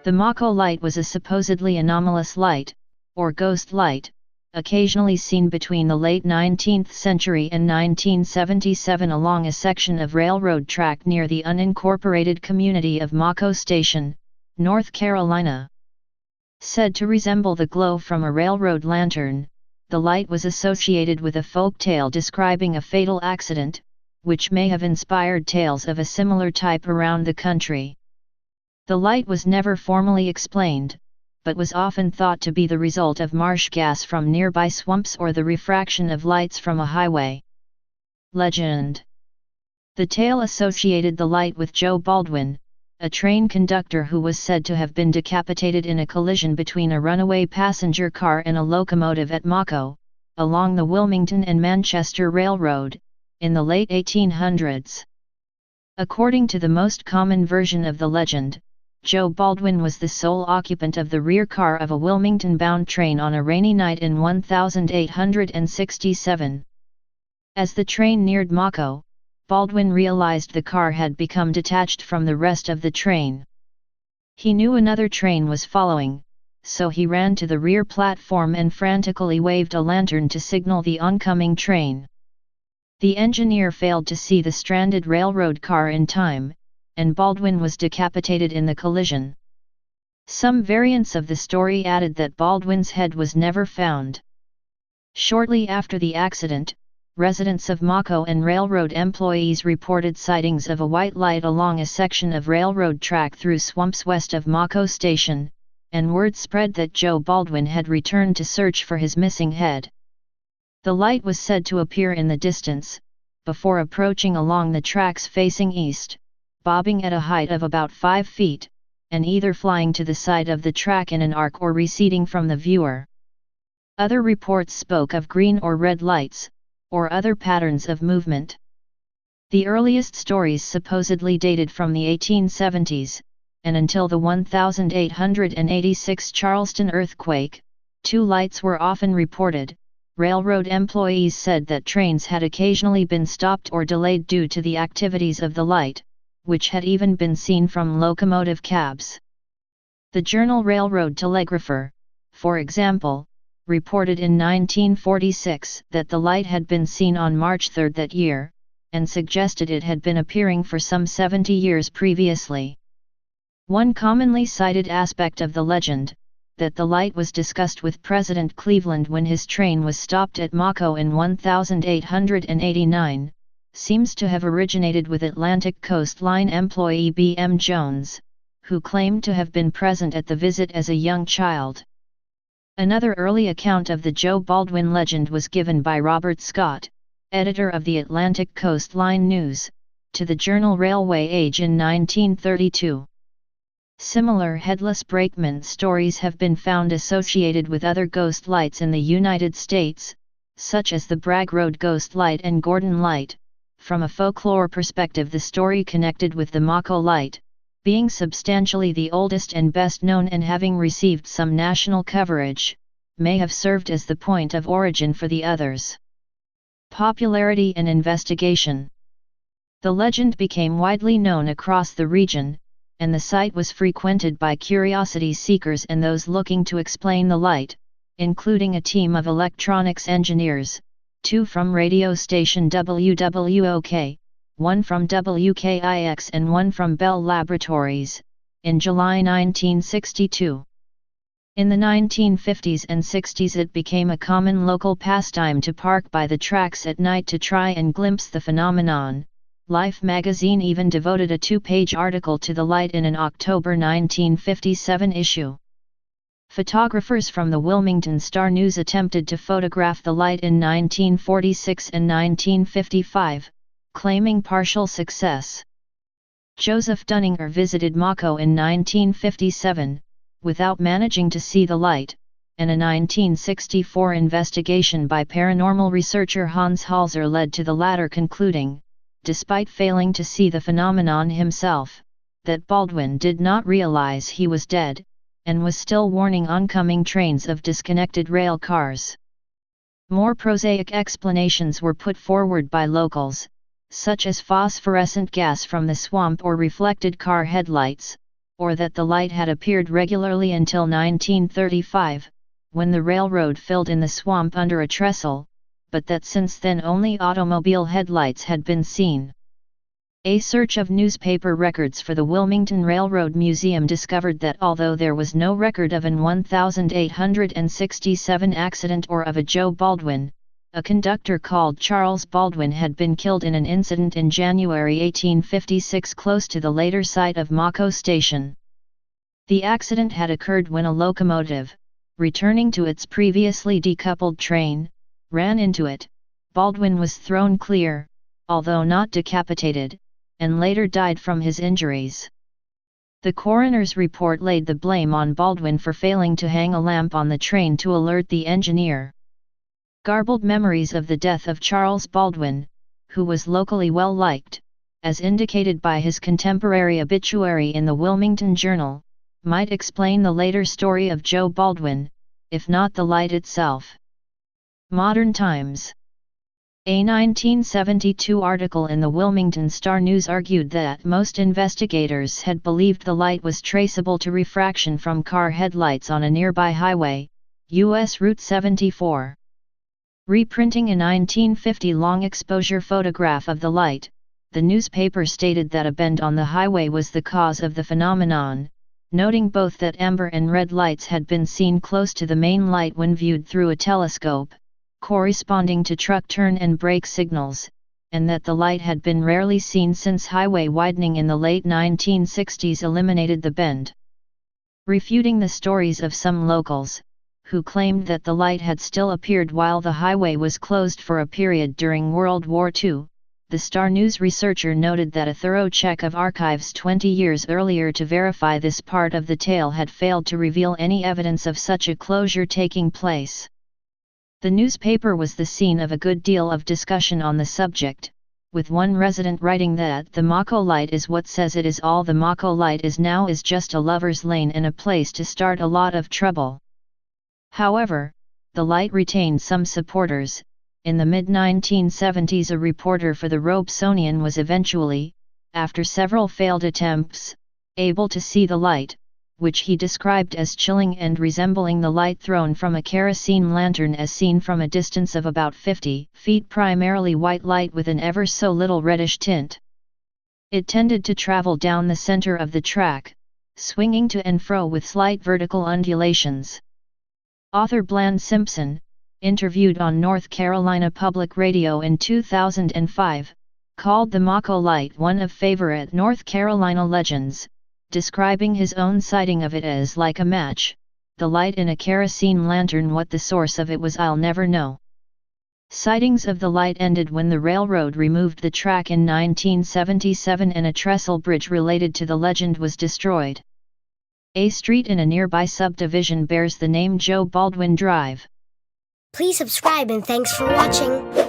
The Maco Light was a supposedly anomalous light, or ghost light, occasionally seen between the late 19th century and 1977 along a section of railroad track near the unincorporated community of Maco Station, North Carolina. Said to resemble the glow from a railroad lantern, the light was associated with a folk tale describing a fatal accident, which may have inspired tales of a similar type around the country. The light was never formally explained, but was often thought to be the result of marsh gas from nearby swamps or the refraction of lights from a highway. Legend. The tale associated the light with Joe Baldwin, a train conductor who was said to have been decapitated in a collision between a runaway passenger car and a locomotive at Maco, along the Wilmington and Manchester Railroad, in the late 1800s. According to the most common version of the legend, Joe Baldwin was the sole occupant of the rear car of a Wilmington-bound train on a rainy night in 1867. As the train neared Maco, Baldwin realized the car had become detached from the rest of the train. He knew another train was following, so he ran to the rear platform and frantically waved a lantern to signal the oncoming train. The engineer failed to see the stranded railroad car in time, and Baldwin was decapitated in the collision. Some variants of the story added that Baldwin's head was never found. Shortly after the accident, residents of Maco and railroad employees reported sightings of a white light along a section of railroad track through swamps west of Maco Station, and word spread that Joe Baldwin had returned to search for his missing head. The light was said to appear in the distance, before approaching along the tracks facing east, bobbing at a height of about 5 feet, and either flying to the side of the track in an arc or receding from the viewer. Other reports spoke of green or red lights, or other patterns of movement. The earliest stories supposedly dated from the 1870s, and until the 1886 Charleston earthquake, 2 lights were often reported. Railroad employees said that trains had occasionally been stopped or delayed due to the activities of the light, which had even been seen from locomotive cabs. The journal Railroad Telegrapher, for example, reported in 1946 that the light had been seen on March 3 that year, and suggested it had been appearing for some 70 years previously. One commonly cited aspect of the legend, that the light was discussed with President Cleveland when his train was stopped at Maco in 1889, seems to have originated with Atlantic Coast Line employee B.M. Jones, who claimed to have been present at the visit as a young child. Another early account of the Joe Baldwin legend was given by Robert Scott, editor of the Atlantic Coast Line News, to the journal Railway Age in 1932. Similar headless brakeman stories have been found associated with other ghost lights in the United States, such as the Bragg Road Ghost Light and Gordon Light. From a folklore perspective, the story connected with the Maco Light, being substantially the oldest and best known and having received some national coverage, may have served as the point of origin for the others. Popularity and investigation. The legend became widely known across the region, and the site was frequented by curiosity seekers and those looking to explain the light, including a team of electronics engineers, 2 from radio station WWOK, 1 from WKIX and 1 from Bell Laboratories, in July 1962. In the 1950s and 60s it became a common local pastime to park by the tracks at night to try and glimpse the phenomenon. Life magazine even devoted a 2-page article to the light in an October 1957 issue. Photographers from the Wilmington Star-News attempted to photograph the light in 1946 and 1955, claiming partial success. Joseph Dunninger visited Maco in 1957, without managing to see the light, and a 1964 investigation by paranormal researcher Hans Halser led to the latter concluding, despite failing to see the phenomenon himself, that Baldwin did not realize he was dead, and was still warning oncoming trains of disconnected rail cars. More prosaic explanations were put forward by locals, such as phosphorescent gas from the swamp or reflected car headlights, or that the light had appeared regularly until 1935, when the railroad filled in the swamp under a trestle, but that since then only automobile headlights had been seen. A search of newspaper records for the Wilmington Railroad Museum discovered that although there was no record of an 1867 accident or of a Joe Baldwin, a conductor called Charles Baldwin had been killed in an incident in January 1856 close to the later site of Maco Station. The accident had occurred when a locomotive, returning to its previously decoupled train, ran into it. Baldwin was thrown clear, although not decapitated, and later died from his injuries. The coroner's report laid the blame on Baldwin for failing to hang a lamp on the train to alert the engineer. Garbled memories of the death of Charles Baldwin, who was locally well liked, as indicated by his contemporary obituary in the Wilmington Journal, might explain the later story of Joe Baldwin, if not the light itself. Modern Times. A 1972 article in the Wilmington Star-News argued that most investigators had believed the light was traceable to refraction from car headlights on a nearby highway, U.S. Route 74. Reprinting a 1950 long-exposure photograph of the light, the newspaper stated that a bend on the highway was the cause of the phenomenon, noting both that amber and red lights had been seen close to the main light when viewed through a telescope, corresponding to truck turn and brake signals, and that the light had been rarely seen since highway widening in the late 1960s eliminated the bend. Refuting the stories of some locals, who claimed that the light had still appeared while the highway was closed for a period during World War II, the Star-News researcher noted that a thorough check of archives 20 years earlier to verify this part of the tale had failed to reveal any evidence of such a closure taking place. The newspaper was the scene of a good deal of discussion on the subject, with one resident writing that the Maco Light is what says it is. All the Maco Light is now is just a lover's lane and a place to start a lot of trouble. However, the light retained some supporters. In the mid-1970s, a reporter for the Robsonian was eventually, after several failed attempts, able to see the light, which he described as chilling and resembling the light thrown from a kerosene lantern as seen from a distance of about 50 feet, primarily white light with an ever so little reddish tint. It tended to travel down the center of the track, swinging to and fro with slight vertical undulations. Author Bland Simpson, interviewed on North Carolina Public Radio in 2005, called the Maco Light one of favorite North Carolina legends, describing his own sighting of it as like a match, the light in a kerosene lantern. What the source of it was, I'll never know. Sightings of the light ended when the railroad removed the track in 1977 and a trestle bridge related to the legend was destroyed. A street in a nearby subdivision bears the name Joe Baldwin Drive. Please subscribe and thanks for watching.